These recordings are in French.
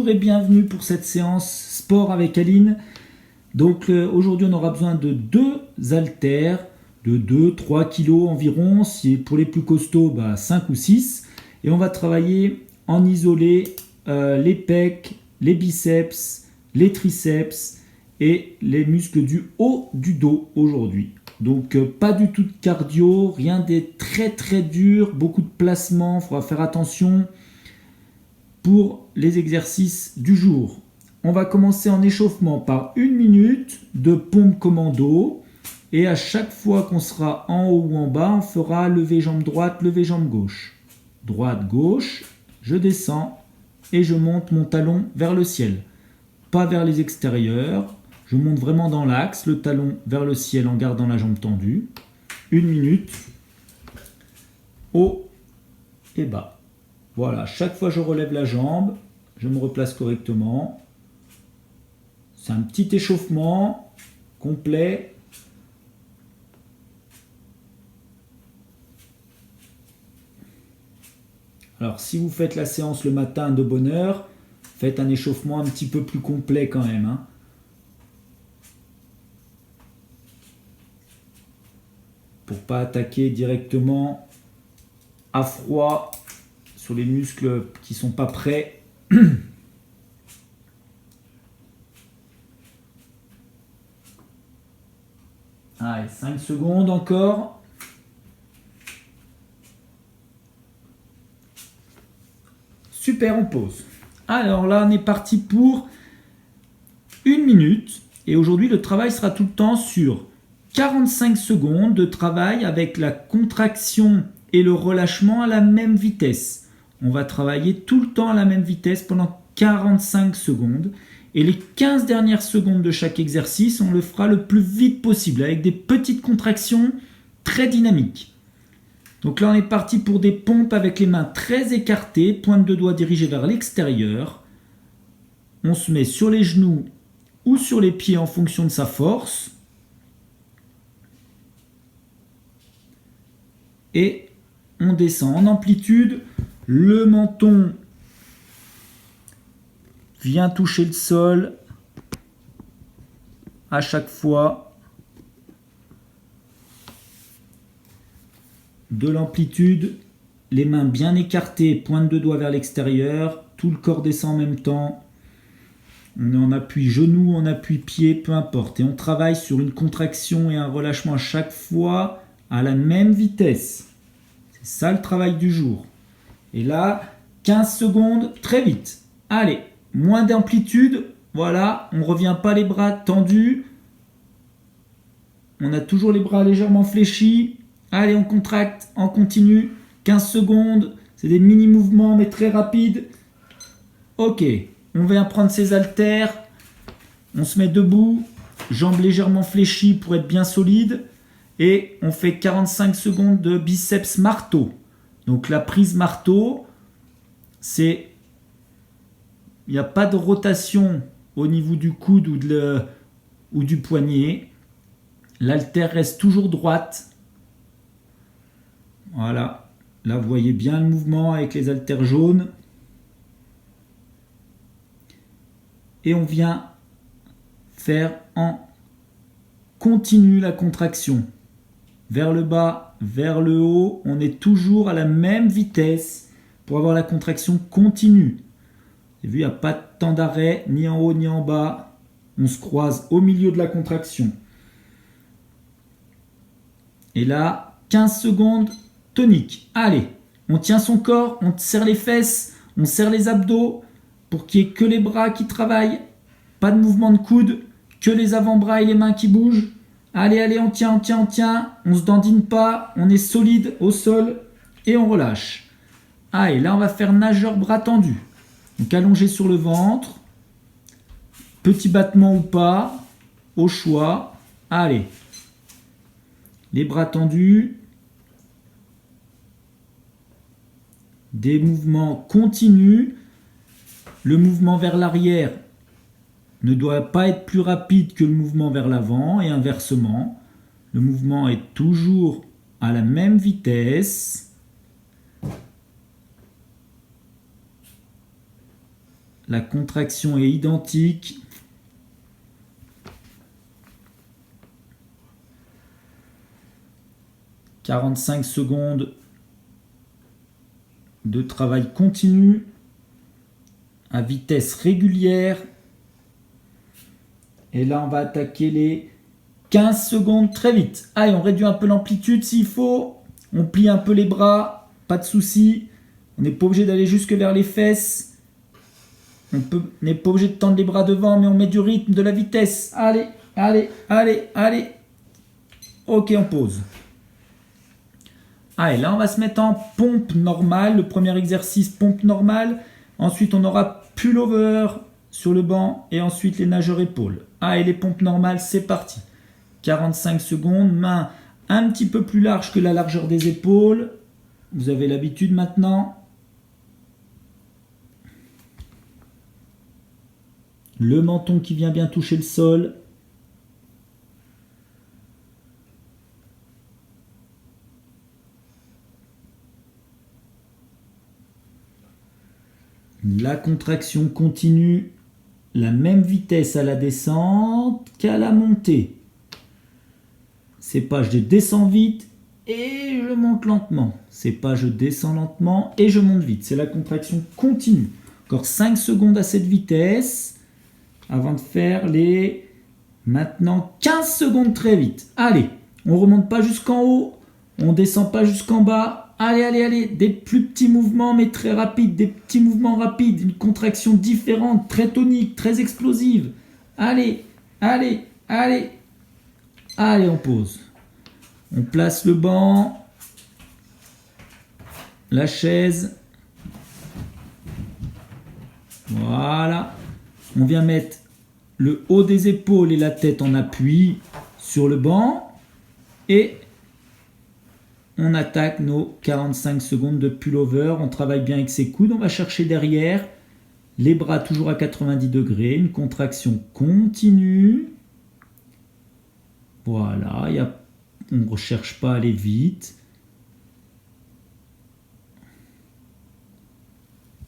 bonjour et bienvenue pour cette séance sport avec Aline. Donc aujourd'hui on aura besoin de 2 haltères de 2-3 kg environ, si pour les plus costauds 5 ou 6. Et on va travailler en isolé les pecs, les biceps, les triceps et les muscles du haut du dos aujourd'hui. Donc pas du tout de cardio, rien de très dur, beaucoup de placements, il faudra faire attention pour les exercices du jour. On va commencer en échauffement par 1 minute de pompe commando et à chaque fois qu'on sera en haut ou en bas, on fera lever jambe droite, lever jambe gauche. Droite, gauche, je descends et je monte mon talon vers le ciel. Pas vers les extérieurs, je monte vraiment dans l'axe, le talon vers le ciel en gardant la jambe tendue. 1 minute, haut et bas. Voilà, chaque fois je relève la jambe, je me replace correctement. C'est un petit échauffement complet. Alors si vous faites la séance le matin de bonne heure, faites un échauffement un petit peu plus complet quand même. Pour pas attaquer directement à froid sur les muscles qui ne sont pas prêts. Allez, 5 secondes encore. Super, on pose. Alors là, on est parti pour 1 minute. Et aujourd'hui, le travail sera tout le temps sur 45 secondes de travail avec la contraction et le relâchement à la même vitesse. On va travailler tout le temps à la même vitesse pendant 45 secondes. Et les 15 dernières secondes de chaque exercice, on le fera le plus vite possible avec des petites contractions très dynamiques. Donc là, on est parti pour des pompes avec les mains très écartées, pointe de doigt dirigée vers l'extérieur. On se met sur les genoux ou sur les pieds en fonction de sa force. Et on descend en amplitude. Le menton vient toucher le sol à chaque fois. De l'amplitude, les mains bien écartées, pointe de doigt vers l'extérieur, tout le corps descend en même temps. On est en appui genou, en appui pied, peu importe. Et on travaille sur une contraction et un relâchement à chaque fois à la même vitesse. C'est ça le travail du jour. Et là, 15 secondes, très vite. Allez, moins d'amplitude. Voilà, on ne revient pas les bras tendus. On a toujours les bras légèrement fléchis. Allez, on contracte, on continue. 15 secondes, c'est des mini-mouvements mais très rapides. Ok, on vient prendre ses haltères. On se met debout, jambes légèrement fléchies pour être bien solide. Et on fait 45 secondes de biceps marteau. Donc la prise marteau, il n'y a pas de rotation au niveau du coude ou du poignet. L'haltère reste toujours droite. Voilà, là vous voyez bien le mouvement avec les haltères jaunes. Et on vient faire en continu la contraction. Vers le bas, vers le haut, on est toujours à la même vitesse pour avoir la contraction continue. Vous avez vu, il n'y a pas de temps d'arrêt, ni en haut ni en bas. On se croise au milieu de la contraction. Et là, 15 secondes, tonique. Allez, on tient son corps, on serre les fesses, on serre les abdos pour qu'il n'y ait que les bras qui travaillent. Pas de mouvement de coude, que les avant-bras et les mains qui bougent. Allez, on tient, on se dandine pas, on est solide au sol et on relâche. Allez, là on va faire nageur bras tendu. Donc allongé sur le ventre, petit battement ou pas, au choix. Allez, les bras tendus, des mouvements continus. Le mouvement vers l'arrière ne doit pas être plus rapide que le mouvement vers l'avant et inversement. Le mouvement est toujours à la même vitesse. La contraction est identique. « 45 secondes de travail continu à vitesse régulière. Et là, on va attaquer les 15 secondes très vite. Allez, on réduit un peu l'amplitude s'il faut. On plie un peu les bras, pas de souci. On n'est pas obligé d'aller jusque vers les fesses. On n'est pas obligé de tendre les bras devant, mais on met du rythme, de la vitesse. Allez, allez, allez, allez. Ok, on pose. Allez, là, on va se mettre en pompe normale. Le premier exercice, pompe normale. Ensuite, on aura pullover sur le banc. Et ensuite, les nageurs épaules. Allez, les pompes normales, c'est parti. 45 secondes. Main un petit peu plus large que la largeur des épaules. Vous avez l'habitude maintenant. Le menton qui vient bien toucher le sol. La contraction continue, la même vitesse à la descente qu'à la montée. C'est pas je descends vite et je monte lentement. C'est pas je descends lentement et je monte vite. C'est la contraction continue. Encore 5 secondes à cette vitesse avant de faire les... Maintenant 15 secondes très vite. Allez, on remonte pas jusqu'en haut, on descend pas jusqu'en bas. Allez, allez, allez, des plus petits mouvements mais très rapides, des petits mouvements rapides, une contraction différente, très tonique, très explosive. Allez, allez, allez. Allez, on pose. On place le banc, la chaise. Voilà. On vient mettre le haut des épaules et la tête en appui sur le banc. Et on attaque nos 45 secondes de pullover. On travaille bien avec ses coudes. On va chercher derrière. Les bras toujours à 90 degrés. Une contraction continue. Voilà. On ne recherche pas à aller vite.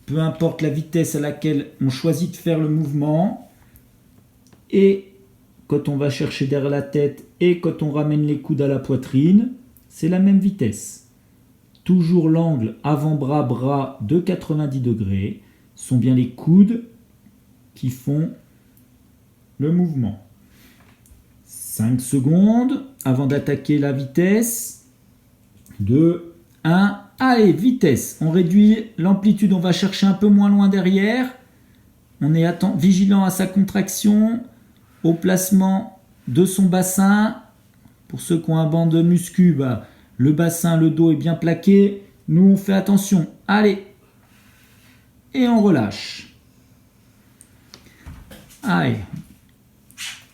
Peu importe la vitesse à laquelle on choisit de faire le mouvement. Et quand on va chercher derrière la tête et quand on ramène les coudes à la poitrine, c'est la même vitesse. Toujours l'angle avant-bras-bras de 90 degrés. Ce sont bien les coudes qui font le mouvement. 5 secondes avant d'attaquer la vitesse. 2, 1, allez, vitesse. On réduit l'amplitude, on va chercher un peu moins loin derrière. On est vigilant à sa contraction, au placement de son bassin. Pour ceux qui ont un banc de muscu, le bassin, le dos est bien plaqué. Nous, on fait attention. Allez. Et on relâche. Allez.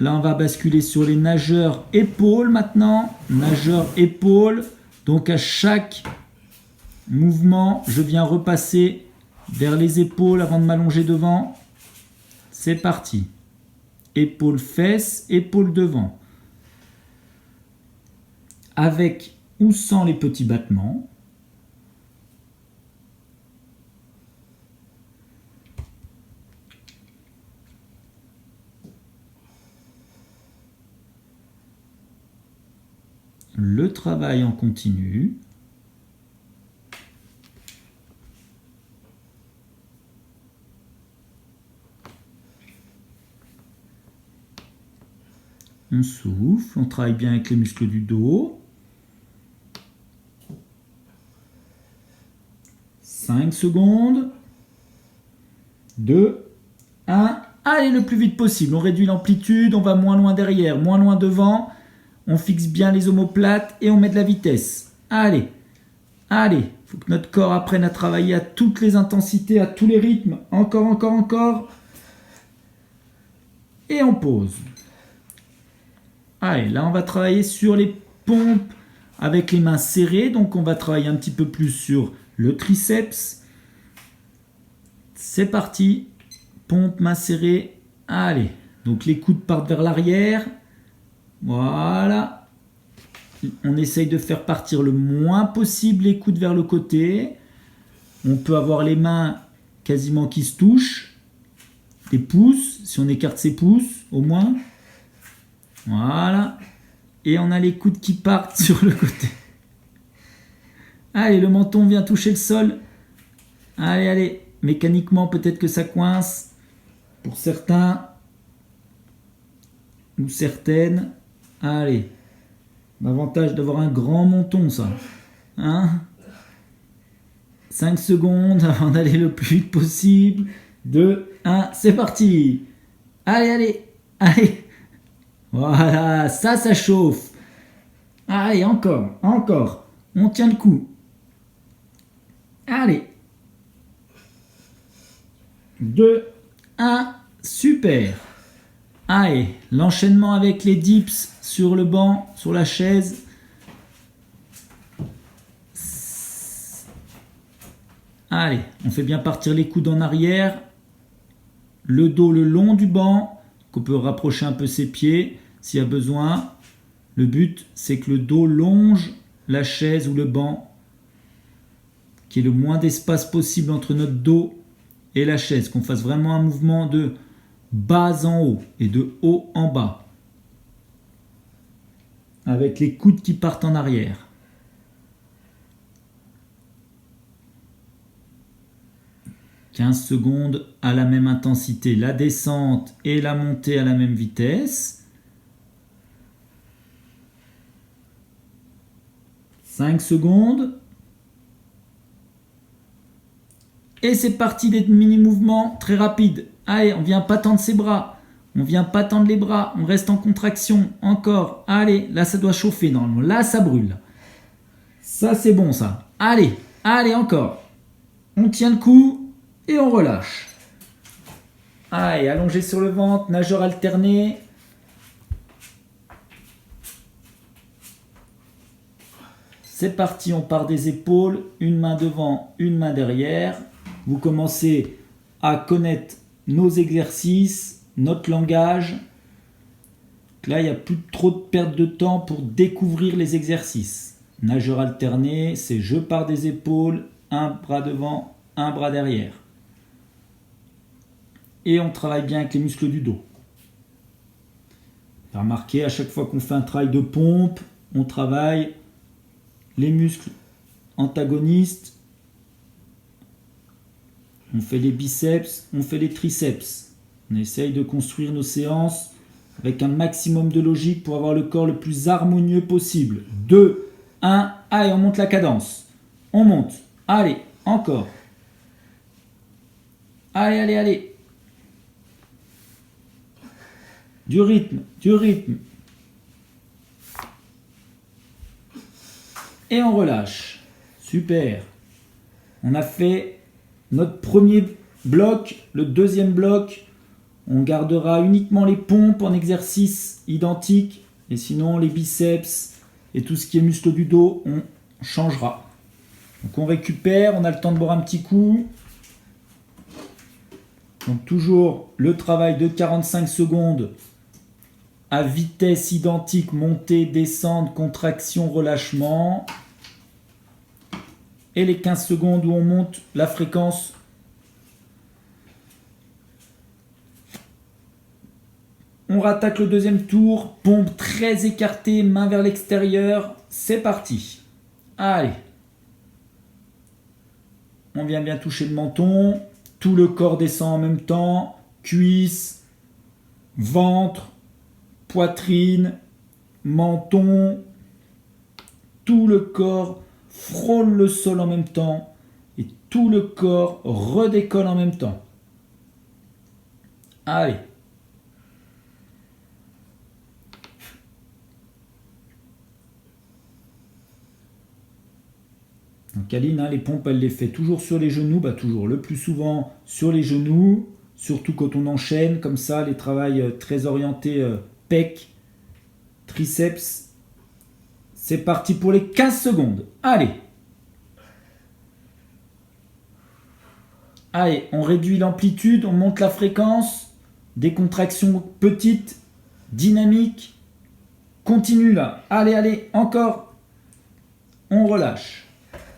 Là, on va basculer sur les nageurs épaules maintenant. Nageurs épaules. Donc, à chaque mouvement, je viens repasser vers les épaules avant de m'allonger devant. C'est parti. Épaules, fesses, épaules devant. Avec ou sans les petits battements. Le travail en continu. On souffle, on travaille bien avec les muscles du dos. 5 secondes. 2, 1. Allez, le plus vite possible. On réduit l'amplitude, on va moins loin derrière, moins loin devant. On fixe bien les omoplates et on met de la vitesse. Allez, allez. Il faut que notre corps apprenne à travailler à toutes les intensités, à tous les rythmes. Encore, encore, encore. Et on pose. Allez, là on va travailler sur les pompes avec les mains serrées. Donc on va travailler un petit peu plus sur le triceps. C'est parti. Pompe, main serrée. Allez. Donc les coudes partent vers l'arrière. Voilà. On essaye de faire partir le moins possible les coudes vers le côté. On peut avoir les mains quasiment qui se touchent. les pouces, si on écarte ses pouces, au moins. Voilà. Et on a les coudes qui partent sur le côté. Allez, le menton vient toucher le sol. Allez, allez. Mécaniquement, peut-être que ça coince. Pour certains ou certaines. Allez. L'avantage d'avoir un grand menton, ça. Hein? 5 secondes avant d'aller le plus vite possible. 2, 1, c'est parti. Allez, allez, allez. Voilà, ça chauffe. Allez, encore, encore. On tient le coup. Allez. 2, 1, super. Allez, l'enchaînement avec les dips sur le banc, sur la chaise. Allez, on fait bien partir les coudes en arrière. Le dos le long du banc, qu'on peut rapprocher un peu ses pieds s'il y a besoin. Le but, c'est que le dos longe la chaise ou le banc, qu'il y ait le moins d'espace possible entre notre dos et la chaise, qu'on fasse vraiment un mouvement de bas en haut et de haut en bas, avec les coudes qui partent en arrière. « 15 secondes à la même intensité, la descente et la montée à la même vitesse. 5 secondes. Et c'est parti des mini-mouvements très rapides. Allez, on vient pas tendre ses bras. On vient pas tendre les bras. On reste en contraction. Encore. Allez, là ça doit chauffer normalement. Là ça brûle. Ça c'est bon ça. Allez, allez encore. On tient le coup. Et on relâche. Allez, allongé sur le ventre, nageur alterné. C'est parti, on part des épaules, une main devant, une main derrière. Vous commencez à connaître nos exercices, notre langage. Là, il n'y a plus trop de perte de temps pour découvrir les exercices. Nageur alterné, c'est je pars des épaules, un bras devant, un bras derrière. Et on travaille bien avec les muscles du dos. Remarquez, à chaque fois qu'on fait un travail de pompe, on travaille les muscles antagonistes. On fait les biceps, on fait les triceps. On essaye de construire nos séances avec un maximum de logique pour avoir le corps le plus harmonieux possible. 2, 1, allez, on monte la cadence. On monte. Allez, encore. Allez, allez, allez. Du rythme, du rythme. Et on relâche. Super. On a fait notre premier bloc. Le deuxième bloc, on gardera uniquement les pompes en exercice identique. Et sinon, les biceps et tout ce qui est muscle du dos, on changera. Donc on récupère, on a le temps de boire un petit coup. Donc toujours le travail de 45 secondes à vitesse identique, montée, descente, contraction, relâchement. Et les 15 secondes où on monte la fréquence. On rattaque le deuxième tour, pompe très écartée, main vers l'extérieur. C'est parti. Allez. On vient bien toucher le menton. Tout le corps descend en même temps. Cuisses, ventre, poitrine, menton. Tout le corps frôle le sol en même temps. Et tout le corps redécolle en même temps. Allez. Donc Aline, hein, les pompes, elle les fait toujours sur les genoux, toujours le plus souvent sur les genoux, surtout quand on enchaîne, comme ça, les travails très orientés pec, triceps. C'est parti pour les 15 secondes. Allez. Allez, on réduit l'amplitude, on monte la fréquence, des contractions petites, dynamiques. Continue là. Allez, allez, encore. On relâche.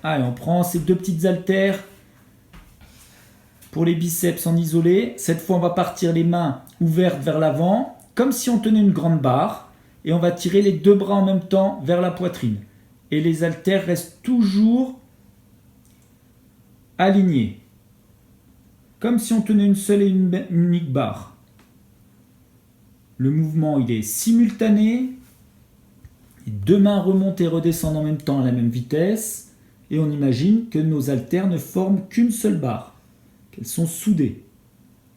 Allez, on prend ces deux petites haltères pour les biceps en isolé. Cette fois, on va partir les mains ouvertes vers l'avant, comme si on tenait une grande barre. Et on va tirer les deux bras en même temps vers la poitrine. Et les haltères restent toujours alignés. Comme si on tenait une seule et une unique barre. Le mouvement, il est simultané. Les deux mains remontent et redescendent en même temps à la même vitesse. Et on imagine que nos haltères ne forment qu'une seule barre. Qu'elles sont soudées.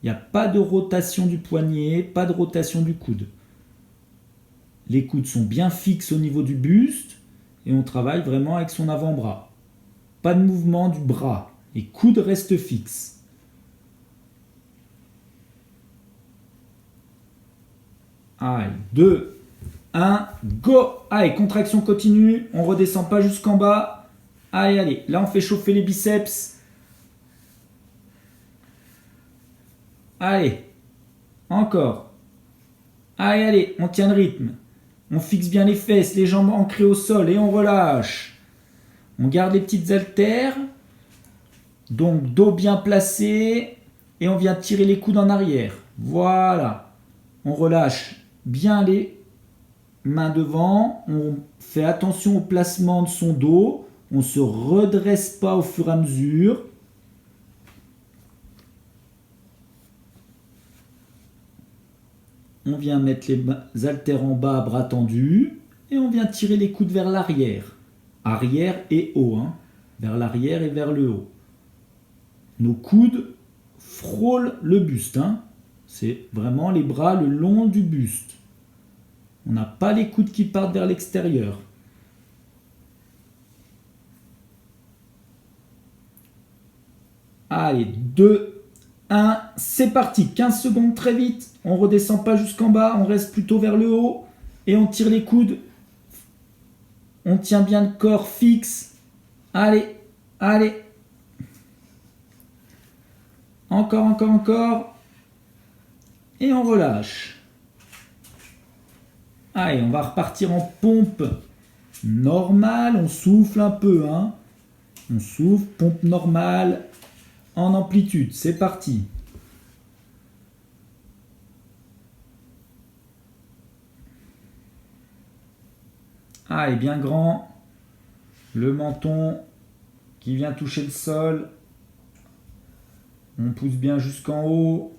Il n'y a pas de rotation du poignet, pas de rotation du coude. Les coudes sont bien fixes au niveau du buste et on travaille vraiment avec son avant-bras. Pas de mouvement du bras. Les coudes restent fixes. Allez, 2, 1, go! Allez, contraction continue. On ne redescend pas jusqu'en bas. Allez, allez. Là, on fait chauffer les biceps. Allez. Encore. Allez, allez. On tient le rythme. On fixe bien les fesses, les jambes ancrées au sol et on relâche. On garde les petites haltères. Donc, dos bien placé. Et on vient tirer les coudes en arrière. Voilà. On relâche bien les mains devant. On fait attention au placement de son dos. On ne se redresse pas au fur et à mesure. On vient mettre les haltères en bas, bras tendus. Et on vient tirer les coudes vers l'arrière. Arrière et haut. Hein. Vers l'arrière et vers le haut. Nos coudes frôlent le buste. Hein. C'est vraiment les bras le long du buste. On n'a pas les coudes qui partent vers l'extérieur. Allez, 2, 1, c'est parti. 15 secondes très vite. On ne redescend pas jusqu'en bas, on reste plutôt vers le haut. Et on tire les coudes. On tient bien le corps fixe. Allez, allez. Encore, encore, encore. Et on relâche. Allez, on va repartir en pompe normale. On souffle un peu. Hein. On souffle, pompe normale en amplitude. C'est parti. Allez, bien grand. Le menton qui vient toucher le sol. On pousse bien jusqu'en haut.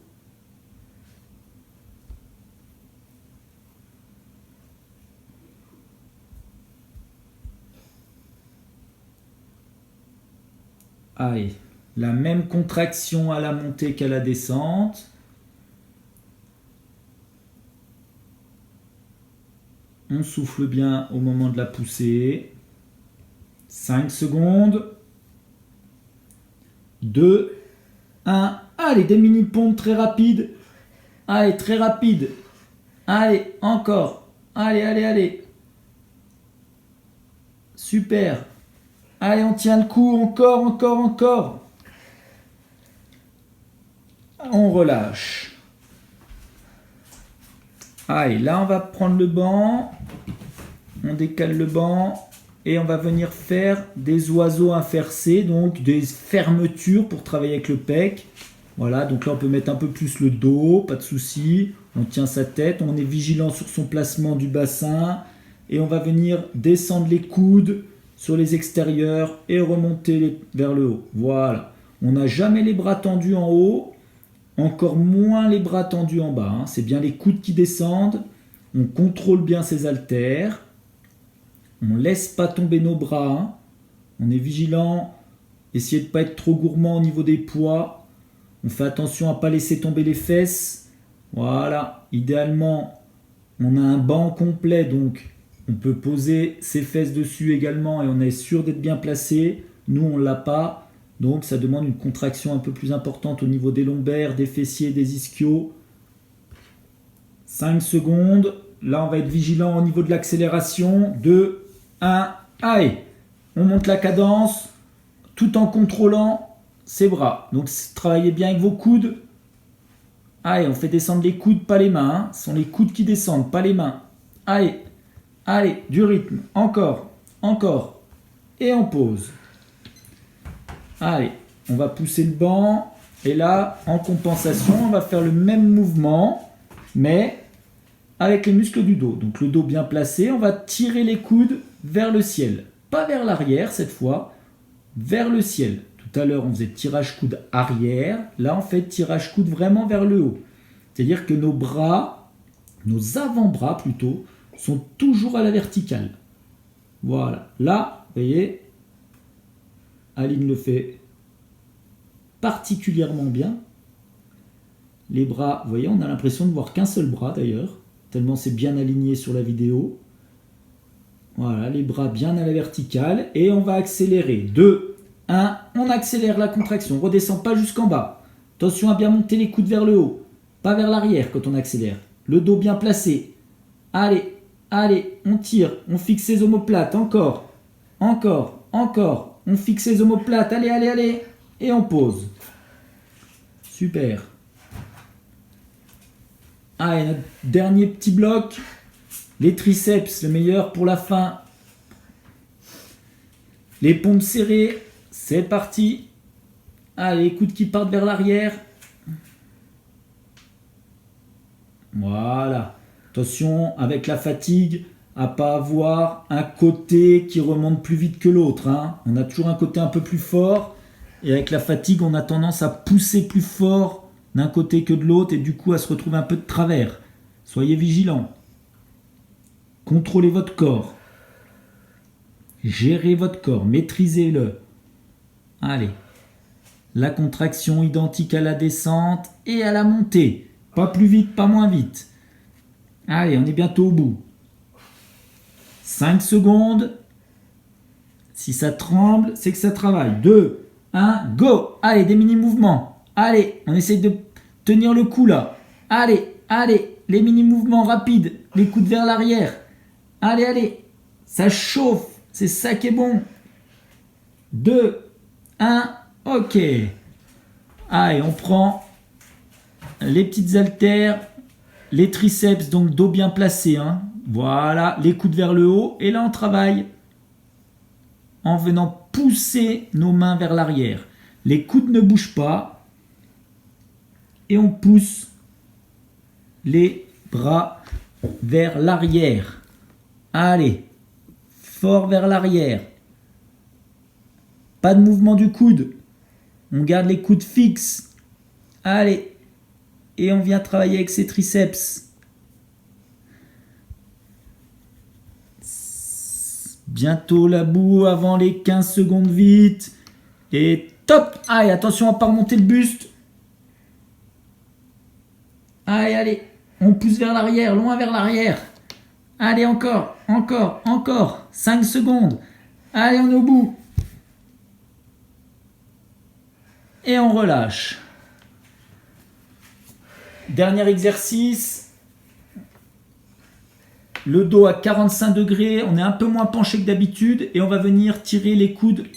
Allez, la même contraction à la montée qu'à la descente. On souffle bien au moment de la poussée. 5 secondes. 2, 1. Allez, des mini-pompes très rapides. Allez, très rapides. Allez, encore. Allez, allez, allez. Super. Allez, on tient le coup. Encore, encore, encore. On relâche. Allez, là, on va prendre le banc. On décale le banc. Et on va venir faire des oiseaux inversés, donc des fermetures pour travailler avec le pec. Voilà, donc là on peut mettre un peu plus le dos, pas de souci. On tient sa tête, on est vigilant sur son placement du bassin. Et on va venir descendre les coudes sur les extérieurs et remonter vers le haut. Voilà, on n'a jamais les bras tendus en haut, encore moins les bras tendus en bas. Hein. C'est bien les coudes qui descendent. On contrôle bien ses haltères. On ne laisse pas tomber nos bras. Hein. On est vigilant. Essayez de ne pas être trop gourmand au niveau des poids. On fait attention à ne pas laisser tomber les fesses. Voilà. Idéalement, on a un banc complet. Donc, on peut poser ses fesses dessus également. Et on est sûr d'être bien placé. Nous, on ne l'a pas. Donc, ça demande une contraction un peu plus importante au niveau des lombaires, des fessiers, des ischios. 5 secondes. Là, on va être vigilant au niveau de l'accélération. 2, 1, allez, on monte la cadence tout en contrôlant ses bras. Donc travaillez bien avec vos coudes. Allez, on fait descendre les coudes, pas les mains. Hein. Ce sont les coudes qui descendent, pas les mains. Allez, allez, du rythme. Encore, encore. Et on pose. Allez, on va pousser le banc. Et là, en compensation, on va faire le même mouvement, mais avec les muscles du dos. Donc le dos bien placé, on va tirer les coudes vers le ciel. Pas vers l'arrière cette fois, vers le ciel. Tout à l'heure, on faisait tirage coude arrière. Là, on fait tirage coude vraiment vers le haut. C'est-à-dire que nos bras, nos avant-bras plutôt, sont toujours à la verticale. Voilà. Là, vous voyez, Aline le fait particulièrement bien. Les bras, vous voyez, on a l'impression de voir qu'un seul bras d'ailleurs, tellement c'est bien aligné sur la vidéo. Voilà, les bras bien à la verticale. Et on va accélérer. 2, 1, on accélère la contraction. On ne redescend pas jusqu'en bas. Attention à bien monter les coudes vers le haut. Pas vers l'arrière quand on accélère. Le dos bien placé. Allez, allez, on tire. On fixe les omoplates. Encore, encore, encore. On fixe les omoplates. Allez, allez, allez. Et on pose. Super. Allez, notre dernier petit bloc. Les triceps, le meilleur pour la fin. Les pompes serrées, c'est parti. Allez, les coudes qui partent vers l'arrière. Voilà. Attention, avec la fatigue, à ne pas avoir un côté qui remonte plus vite que l'autre. Hein. On a toujours un côté un peu plus fort. Et avec la fatigue, on a tendance à pousser plus fort d'un côté que de l'autre. Et du coup, à se retrouver un peu de travers. Soyez vigilants. Contrôlez votre corps. Gérez votre corps. Maîtrisez-le. Allez. La contraction identique à la descente et à la montée. Pas plus vite, pas moins vite. Allez, on est bientôt au bout. 5 secondes. Si ça tremble, c'est que ça travaille. 2, 1, go. Allez, des mini-mouvements. Allez, on essaye de tenir le coup là. Allez, allez, les mini-mouvements rapides. Les coudes vers l'arrière. Allez, allez, ça chauffe, c'est ça qui est bon. 2, 1, ok. Allez, on prend les petites haltères, les triceps, donc dos bien placé. Hein. Voilà, les coudes vers le haut. Et là, on travaille en venant pousser nos mains vers l'arrière. Les coudes ne bougent pas. Et on pousse les bras vers l'arrière. Allez, fort vers l'arrière. Pas de mouvement du coude. On garde les coudes fixes. Allez. Et on vient travailler avec ses triceps. Bientôt la boue avant les 15 secondes vite. Et top. Allez, attention à ne pas remonter le buste. Allez, allez. On pousse vers l'arrière, loin vers l'arrière. Allez, encore, encore, encore. 5 secondes. Allez, on est au bout. Et on relâche. Dernier exercice. Le dos à 45 degrés. On est un peu moins penché que d'habitude. Et on va venir tirer les coudes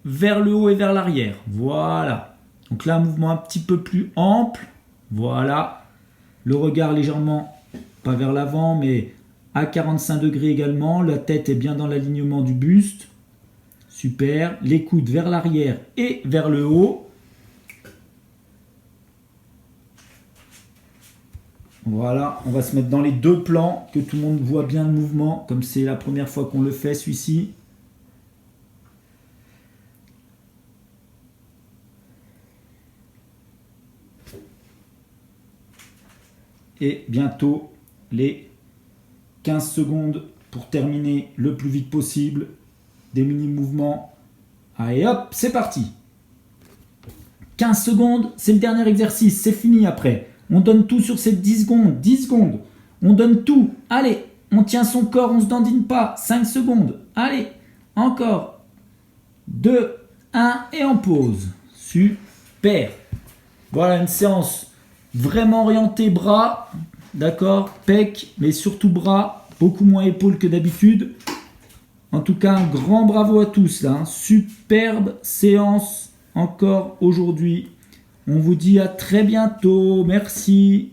vers le haut et vers l'arrière. Voilà. Donc là, un mouvement un petit peu plus ample. Voilà. Le regard légèrement, pas vers l'avant, mais à 45 degrés également. La tête est bien dans l'alignement du buste. Super. Les coudes vers l'arrière et vers le haut. Voilà, on va se mettre dans les deux plans, que tout le monde voit bien le mouvement, comme c'est la première fois qu'on le fait, celui-ci. Et bientôt, les 15 secondes pour terminer le plus vite possible. Des mini-mouvements. Allez hop, c'est parti. 15 secondes, c'est le dernier exercice, c'est fini après. On donne tout sur ces 10 secondes. 10 secondes. On donne tout. Allez, on tient son corps, on ne se dandine pas. 5 secondes. Allez, encore. 2, 1 et on pose. Super. Voilà une séance vraiment orientée bras. D'accord, pec, mais surtout bras. Beaucoup moins épaules que d'habitude. En tout cas, un grand bravo à tous. Là, hein. Superbe séance encore aujourd'hui. On vous dit à très bientôt. Merci.